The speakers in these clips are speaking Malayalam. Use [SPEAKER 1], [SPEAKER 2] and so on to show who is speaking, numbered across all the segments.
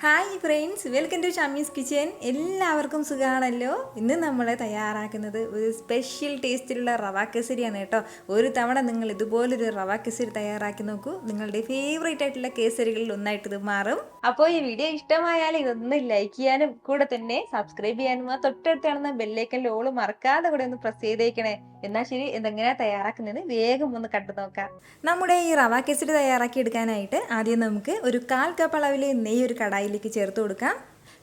[SPEAKER 1] Hi friends, welcome to Shamees kitchen. എല്ലാവർക്കും സുഖമാണല്ലോ. ഇന്ന് നമ്മൾ തയ്യാറാക്കുന്നത് ഒരു സ്പെഷ്യൽ ടേസ്റ്റിലുള്ള റവ കേസരിയാണ് കേട്ടോ. ഒരു തവണ നിങ്ങൾ ഇതുപോലൊരു റവ കേസരി തയ്യാറാക്കി നോക്കൂ. നിങ്ങളുടെ ഫേവറേറ്റ് ആയിട്ടുള്ള കേസരികളിൽ ഒന്നായിട്ട് ഇത് മാറും. അപ്പോൾ ഈ വീഡിയോ ഇഷ്ടമായാൽ ഇതൊന്ന് ലൈക്ക് ചെയ്യാനും കൂടെ തന്നെ സബ്സ്ക്രൈബ് ചെയ്യാനും ആ തൊട്ടടുത്ത് കാണുന്ന ബെല്ലൈക്കനിൽ ഓൾ മറക്കാതെ കൂടെ ഒന്ന് പ്രസ് ചെയ്തേക്കണേ. എന്നാൽ ശരി, എന്തെങ്ങനെയാണ് തയ്യാറാക്കുന്നത് വേഗം ഒന്ന് കണ്ടു നോക്കാം. നമ്മുടെ ഈ റവ കേസരി തയ്യാറാക്കി എടുക്കാനായിട്ട് ആദ്യം നമുക്ക് ഒരു 1/4 കപ്പ് അളവിൽ നെയ്യ് ഒരു കടായിലേക്ക് ചേർത്ത് കൊടുക്കാം.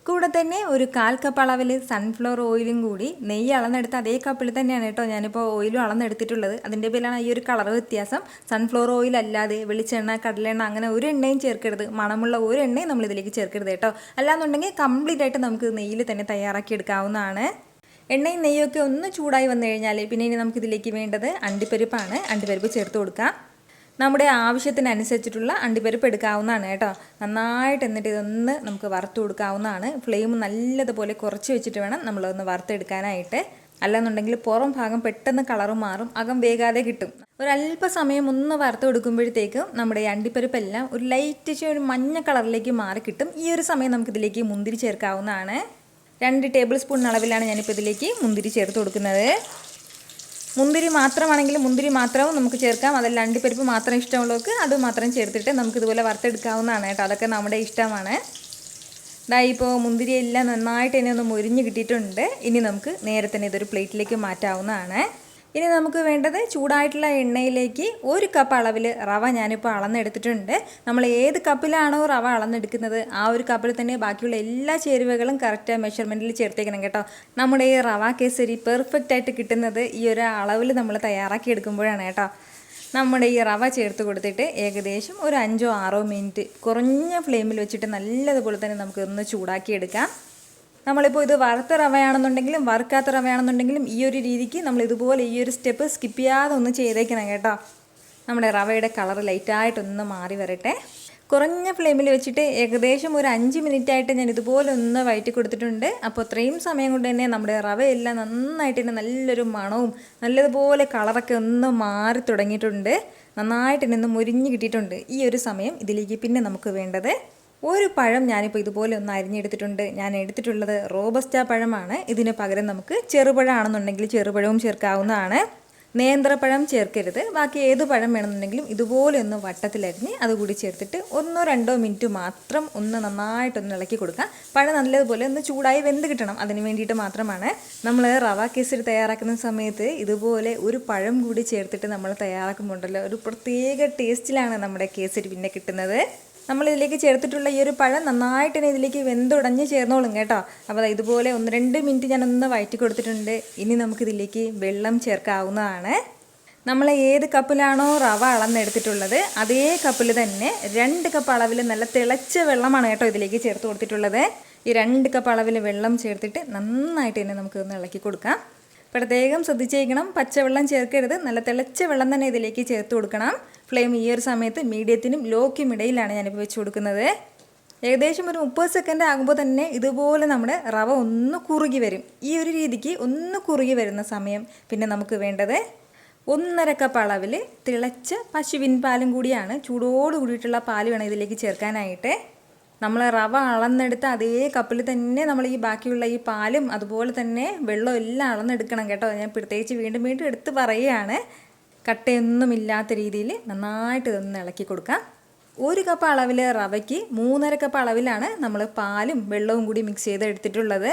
[SPEAKER 1] കൂടെ തന്നെ ഒരു 1/4 കപ്പ് അളവിൽ സൺഫ്ലവർ ഓയിലും കൂടി, നെയ്യ് അളന്നെടുത്ത് അതേ കപ്പിൽ തന്നെയാണ് കേട്ടോ ഞാനിപ്പോൾ ഓയിലും അളന്നെടുത്തിട്ടുള്ളത്. അതിൻ്റെ പേരിലാണ് ഈ ഒരു കളർ വ്യത്യാസം. സൺഫ്ലവർ ഓയിൽ അല്ലാതെ വെളിച്ചെണ്ണ, കടലെണ്ണ അങ്ങനെ ഒരു എണ്ണയും ചേർക്കരുത്. മണമുള്ള ഒരു എണ്ണയും നമ്മൾ ഇതിലേക്ക് ചേർക്കരുത് കേട്ടോ. അല്ലാന്നുണ്ടെങ്കിൽ കംപ്ലീറ്റ് ആയിട്ട് നമുക്ക് നെയ്യിൽ തന്നെ തയ്യാറാക്കി എടുക്കാവുന്നതാണ്. എണ്ണയും നെയ്യൊക്കെ ഒന്ന് ചൂടായി വന്നു കഴിഞ്ഞാൽ പിന്നെ ഇനി നമുക്കിതിലേക്ക് വേണ്ടത് അണ്ടിപ്പരിപ്പാണ്. അണ്ടിപ്പരിപ്പ് ചേർത്ത് കൊടുക്കാം. നമ്മുടെ ആവശ്യത്തിനനുസരിച്ചിട്ടുള്ള അണ്ടിപ്പരിപ്പ് എടുക്കാവുന്നതാണ് കേട്ടോ. നന്നായിട്ട് എന്നിട്ട് ഇതൊന്ന് നമുക്ക് വറുത്ത് കൊടുക്കാവുന്നതാണ്. ഫ്ലെയിം നല്ലതുപോലെ കുറച്ച് വെച്ചിട്ട് വേണം നമ്മളൊന്ന് വറുത്തെടുക്കാനായിട്ട്. അല്ലെന്നുണ്ടെങ്കിൽ പുറം ഭാഗം പെട്ടെന്ന് കളറ് മാറും, അകം വേഗാതെ കിട്ടും. ഒരല്പസമയം ഒന്ന് വറുത്ത് കൊടുക്കുമ്പോഴത്തേക്കും നമ്മുടെ ഈ അണ്ടിപ്പരിപ്പെല്ലാം ഒരു ലൈറ്റ് ഒരു മഞ്ഞ കളറിലേക്ക് മാറി കിട്ടും. ഈ ഒരു സമയം നമുക്കിതിലേക്ക് മുന്തിരി ചേർക്കാവുന്നതാണ്. 2 ടേബിൾ സ്പൂൺ അളവിലാണ് ഞാനിപ്പോൾ ഇതിലേക്ക് മുന്തിരി ചേർത്ത് കൊടുക്കുന്നത്. മുന്തിരി മാത്രമാണെങ്കിൽ മുന്തിരി മാത്രവും നമുക്ക് ചേർക്കാം. അതല്ല അണ്ടിപ്പരിപ്പ് മാത്രം ഇഷ്ടമുള്ളവർക്ക് അത് മാത്രം ചേർത്തിട്ട് നമുക്കിതുപോലെ വറുത്തെടുക്കാവുന്നതാണ് കേട്ടോ. അതൊക്കെ നമ്മുടെ ഇഷ്ടമാണ്. ഇപ്പോൾ മുന്തിരി എല്ലാം നന്നായിട്ട് തന്നെ ഒന്ന് മൊരിഞ്ഞ് കിട്ടിയിട്ടുണ്ട്. ഇനി നമുക്ക് നേരെ തന്നെ ഇതൊരു പ്ലേറ്റിലേക്ക് മാറ്റാവുന്നതാണ്. ഇനി നമുക്ക് വേണ്ടത് ചൂടായിട്ടുള്ള എണ്ണയിലേക്ക് 1 കപ്പ് അളവിൽ റവ ഞാനിപ്പോൾ അളന്നെടുത്തിട്ടുണ്ട്. നമ്മൾ ഏത് കപ്പിലാണോ റവ അളന്നെടുക്കുന്നത് ആ ഒരു കപ്പിൽ തന്നെ ബാക്കിയുള്ള എല്ലാ ചേരുവകളും കറക്റ്റ് മെഷർമെൻറ്റിൽ ചേർത്തേക്കണം കേട്ടോ. നമ്മുടെ ഈ റവ കേസരി പെർഫെക്റ്റ് ആയിട്ട് കിട്ടുന്നത് ഈ ഒരു അളവിൽ നമ്മൾ തയ്യാറാക്കി എടുക്കുമ്പോഴാണ് കേട്ടോ. നമ്മുടെ ഈ റവ ചേർത്ത് കൊടുത്തിട്ട് ഏകദേശം ഒരു 5-6 മിനിറ്റ് കുറഞ്ഞ ഫ്ലെയിമിൽ വെച്ചിട്ട് നല്ലതുപോലെ തന്നെ നമുക്കൊന്ന് ചൂടാക്കി എടുക്കാം. നമ്മളിപ്പോൾ ഇത് വറുത്ത റവയാണെന്നുണ്ടെങ്കിലും വറുക്കാത്ത റവയാണെന്നുണ്ടെങ്കിലും ഈ ഒരു രീതിക്ക് നമ്മൾ ഇതുപോലെ ഈ ഒരു സ്റ്റെപ്പ് സ്കിപ്പ് ചെയ്യാതെ ഒന്ന് ചെയ്തേക്കണം കേട്ടോ. നമ്മുടെ റവയുടെ കളർ ലൈറ്റായിട്ടൊന്ന് മാറി വരട്ടെ. കുറഞ്ഞ ഫ്ലെയിമിൽ വെച്ചിട്ട് ഏകദേശം ഒരു 5 മിനിറ്റായിട്ട് ഞാൻ ഇതുപോലെ ഒന്ന് വഴറ്റി കൊടുത്തിട്ടുണ്ട്. അപ്പോൾ അത്രയും സമയം കൊണ്ട് തന്നെ നമ്മുടെ റവയെല്ലാം നന്നായിട്ട് തന്നെ നല്ലൊരു മണവും നല്ലതുപോലെ കളറൊക്കെ ഒന്ന് മാറി തുടങ്ങിയിട്ടുണ്ട്. നന്നായിട്ട് തന്നെ ഒന്ന് മുരിഞ്ഞ് കിട്ടിയിട്ടുണ്ട്. ഈ ഒരു സമയം ഇതിലേക്ക് പിന്നെ നമുക്ക് വേണ്ടത് ഒരു പഴം ഞാനിപ്പോൾ ഇതുപോലെ ഒന്ന് അരിഞ്ഞെടുത്തിട്ടുണ്ട്. ഞാൻ എടുത്തിട്ടുള്ളത് റോബസ്റ്റ പഴമാണ്. ഇതിന് പകരം നമുക്ക് ചെറുപഴമാണെന്നുണ്ടെങ്കിൽ ചെറുപഴവും ചേർക്കാവുന്നതാണ്. നേന്ത്രപ്പഴം ചേർക്കരുത്. ബാക്കി ഏത് പഴം വേണമെന്നുണ്ടെങ്കിലും ഇതുപോലെ ഒന്ന് വട്ടത്തിലരിഞ്ഞ് അതുകൂടി ചേർത്തിട്ട് 1-2 മിനിറ്റ് മാത്രം ഒന്ന് നന്നായിട്ടൊന്ന് ഇളക്കി കൊടുക്കാം. പഴം നല്ലതുപോലെ ഒന്ന് ചൂടായി വെന്ത് കിട്ടണം. അതിന് വേണ്ടിയിട്ട് മാത്രമാണ്. നമ്മൾ റവ കേസരി തയ്യാറാക്കുന്ന സമയത്ത് ഇതുപോലെ ഒരു പഴം കൂടി ചേർത്തിട്ട് നമ്മൾ തയ്യാറാക്കുമ്പോണ്ടല്ലോ ഒരു പ്രത്യേക ടേസ്റ്റിലാണ് നമ്മുടെ കേസരി പിന്നെ കിട്ടുന്നത്. നമ്മളിതിലേക്ക് ചേർത്തിട്ടുള്ള ഈ ഒരു പഴം നന്നായിട്ട് തന്നെ ഇതിലേക്ക് വെന്തുടഞ്ഞ് ചേർന്നോളും കേട്ടോ. അപ്പോൾ ഇതുപോലെ 1-2 മിനിറ്റ് ഞാനൊന്ന് വഴറ്റി കൊടുത്തിട്ടുണ്ട്. ഇനി നമുക്കിതിലേക്ക് വെള്ളം ചേർക്കാവുന്നതാണ്. നമ്മൾ ഏത് കപ്പിലാണോ റവ അളന്നെടുത്തിട്ടുള്ളത് അതേ കപ്പിൽ തന്നെ 2 കപ്പ് അളവിൽ നല്ല തിളച്ച വെള്ളമാണ് കേട്ടോ ഇതിലേക്ക് ചേർത്ത് കൊടുത്തിട്ടുള്ളത്. ഈ 2 കപ്പ് അളവിൽ വെള്ളം ചേർത്തിട്ട് നന്നായിട്ട് തന്നെ നമുക്കൊന്ന് ഇളക്കി കൊടുക്കാം. പ്രത്യേകം ശ്രദ്ധിച്ചേക്കണം, പച്ചവെള്ളം ചേർക്കരുത്. നല്ല തിളച്ച വെള്ളം തന്നെ ഇതിലേക്ക് ചേർത്ത് കൊടുക്കണം. ഫ്ലെയിം ഈ ഒരു സമയത്ത് മീഡിയത്തിനും ലോക്കും ഇടയിലാണ് ഞാനിപ്പോൾ വെച്ച് കൊടുക്കുന്നത്. ഏകദേശം ഒരു 30 സെക്കൻഡ് ആകുമ്പോൾ തന്നെ ഇതുപോലെ നമ്മുടെ റവ ഒന്ന് കുറുകി വരും. ഈ ഒരു രീതിക്ക് ഒന്ന് കുറുകി വരുന്ന സമയം പിന്നെ നമുക്ക് വേണ്ടത് 1.5 കപ്പ് അളവിൽ തിളച്ച പശുവിൻ പാലും കൂടിയാണ്. ചൂടോട് കൂടിയിട്ടുള്ള പാല് വേണം ഇതിലേക്ക് ചേർക്കാനായിട്ട്. നമ്മൾ റവ അളന്നെടുത്ത് അതേ കപ്പിൽ തന്നെ നമ്മൾ ഈ ബാക്കിയുള്ള ഈ പാലും അതുപോലെ തന്നെ വെള്ളം എല്ലാം അളന്നെടുക്കണം കേട്ടോ. ഞാൻ പ്രത്യേകിച്ച് വീണ്ടും വീണ്ടും എടുത്ത് പറയുകയാണ്. കട്ടയൊന്നുമില്ലാത്ത രീതിയിൽ നന്നായിട്ട് ഇതൊന്ന് ഇളക്കി കൊടുക്കാം. 1 കപ്പ് അളവിൽ റവയ്ക്ക് 3.5 കപ്പ് അളവിലാണ് നമ്മൾ പാലും വെള്ളവും കൂടി മിക്സ് ചെയ്ത് എടുത്തിട്ടുള്ളത്.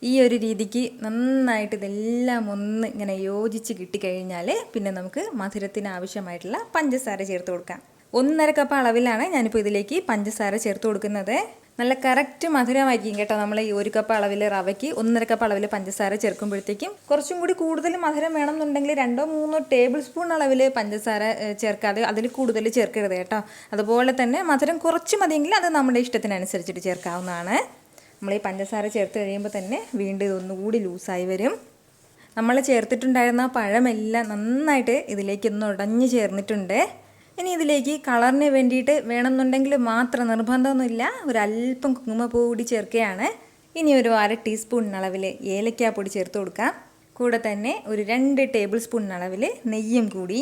[SPEAKER 1] ഈ ഒരു രീതിക്ക് നന്നായിട്ട് ഇതെല്ലാം ഒന്ന് ഇങ്ങനെ യോജിച്ച് കിട്ടിക്കഴിഞ്ഞാൽ പിന്നെ നമുക്ക് മധുരത്തിന് ആവശ്യമായിട്ടുള്ള പഞ്ചസാര ചേർത്ത് കൊടുക്കാം. 1.5 കപ്പ് അളവിലാണ് ഞാനിപ്പോൾ ഇതിലേക്ക് പഞ്ചസാര ചേർത്ത് കൊടുക്കുന്നത്. നല്ല കറക്റ്റ് മധുരമായിരിക്കും കേട്ടോ. നമ്മൾ ഈ 1 കപ്പ് അളവിൽ റവയ്ക്ക് 1.5 കപ്പ് അളവിൽ പഞ്ചസാര ചേർക്കുമ്പോഴത്തേക്കും കുറച്ചും കൂടി കൂടുതൽ മധുരം വേണമെന്നുണ്ടെങ്കിൽ 2-3 ടേബിൾ സ്പൂൺ അളവിൽ പഞ്ചസാര ചേർക്കാതെ അതിൽ കൂടുതൽ ചേർക്കരുത് കേട്ടോ. അതുപോലെ തന്നെ മധുരം കുറച്ച് മതിയെങ്കിൽ അത് നമ്മുടെ ഇഷ്ടത്തിനനുസരിച്ചിട്ട് ചേർക്കാവുന്നതാണ്. നമ്മൾ ഈ പഞ്ചസാര ചേർത്ത് കഴിയുമ്പോൾ തന്നെ വീണ്ടും ഇതൊന്നുകൂടി ലൂസായി വരും. നമ്മൾ ചേർത്തിട്ടുണ്ടായിരുന്ന പഴമെല്ലാം നന്നായിട്ട് ഇതിലേക്കൊന്ന് ഉടഞ്ഞ് ചേർന്നിട്ടുണ്ട്. ഇനി ഇതിലേക്ക് കളറിന് വേണ്ടിയിട്ട് വേണമെന്നുണ്ടെങ്കിൽ മാത്രം നിർബന്ധമൊന്നുമില്ല, ഒരല്പം കുങ്കുമപ്പൂ കൂടി ചേർക്കുകയാണ്. ഇനി ഒരു 1/2 ടീസ്പൂൺ അളവിൽ ഏലക്കാപ്പൊടി ചേർത്ത് കൊടുക്കാം. കൂടെ തന്നെ ഒരു 2 ടേബിൾ സ്പൂൺ അളവിൽ നെയ്യും കൂടി.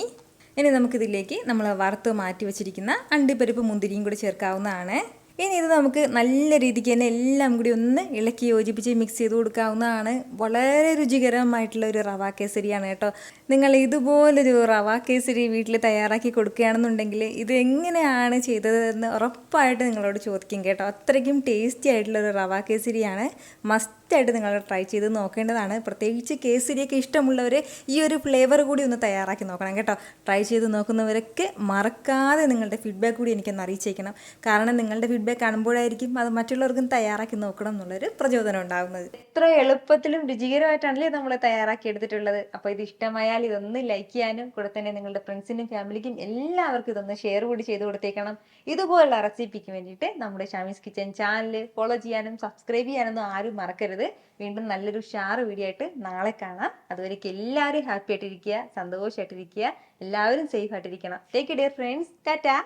[SPEAKER 1] ഇനി നമുക്കിതിലേക്ക് നമ്മൾ വറുത്ത് മാറ്റി വെച്ചിരിക്കുന്ന അണ്ടിപ്പരിപ്പ് മുന്തിരിയും കൂടി ചേർക്കാവുന്നതാണ്. ഇനി ഇത് നമുക്ക് നല്ല രീതിക്ക് തന്നെ എല്ലാം കൂടി ഒന്ന് ഇളക്കി യോജിപ്പിച്ച് മിക്സ് ചെയ്ത് കൊടുക്കാവുന്നതാണ്. വളരെ രുചികരമായിട്ടുള്ള ഒരു റവ കേസരിയാണ് കേട്ടോ. നിങ്ങൾ ഇതുപോലൊരു റവ കേസരി വീട്ടിൽ തയ്യാറാക്കി കൊടുക്കുകയാണെന്നുണ്ടെങ്കിൽ ഇത് എങ്ങനെയാണ് ചെയ്തതെന്ന് ഉറപ്പായിട്ട് നിങ്ങളോട് ചോദിക്കും കേട്ടോ. അത്രയ്ക്കും ടേസ്റ്റി ആയിട്ടുള്ളൊരു റവ കേസരിയാണ്. മസ്റ്റായിട്ട് നിങ്ങൾ ട്രൈ ചെയ്ത് നോക്കേണ്ടതാണ്. പ്രത്യേകിച്ച് കേസരിയൊക്കെ ഇഷ്ടമുള്ളവർ ഈ ഒരു ഫ്ലേവർ കൂടി ഒന്ന് തയ്യാറാക്കി നോക്കണം കേട്ടോ. ട്രൈ ചെയ്ത് നോക്കുന്നവരൊക്കെ മറക്കാതെ നിങ്ങളുടെ ഫീഡ്ബാക്ക് കൂടി എനിക്കൊന്ന് അറിയിച്ചേക്കണം. കാരണം നിങ്ങളുടെ ഫീഡ്ബാക്ക് കാണുമ്പോഴായിരിക്കും അത് മറ്റുള്ളവർക്കും തയ്യാറാക്കി നോക്കണം എന്നുള്ളൊരു പ്രചോദനം ഉണ്ടാകുന്നത്. എത്ര എളുപ്പത്തിലും രുചികരമായിട്ടാണല്ലേ നമ്മൾ തയ്യാറാക്കി എടുത്തിട്ടുള്ളത്. അപ്പോൾ ഇത് ഇഷ്ടമായാൽ ഇതൊന്ന് ലൈക്ക് ചെയ്യാനും കൂടെ തന്നെ നിങ്ങളുടെ ഫ്രണ്ട്സിനും ഫാമിലിക്കും എല്ലാവർക്കും ഇതൊന്ന് ഷെയർ കൂടി ചെയ്ത് കൊടുത്തേക്കണം. ഇതുപോലുള്ള റെസിപ്പിക്ക് വേണ്ടിയിട്ട് നമ്മുടെ ഷമീസ് കിച്ചൻ ചാനൽ ഫോളോ ചെയ്യാനും സബ്സ്ക്രൈബ് ചെയ്യാനൊന്നും ആരും മറക്കരുത്. വീണ്ടും നല്ലൊരു ഷാറ് വീഡിയോ ആയിട്ട് നാളെ കാണാം. അതുവരേക്കും എല്ലാവരും ഹാപ്പി ആയിട്ടിരിക്കുക, സന്തോഷമായിട്ടിരിക്കുക, എല്ലാവരും സേഫ് ആയിട്ടിരിക്കണം. Take care friends. ടാറ്റാ.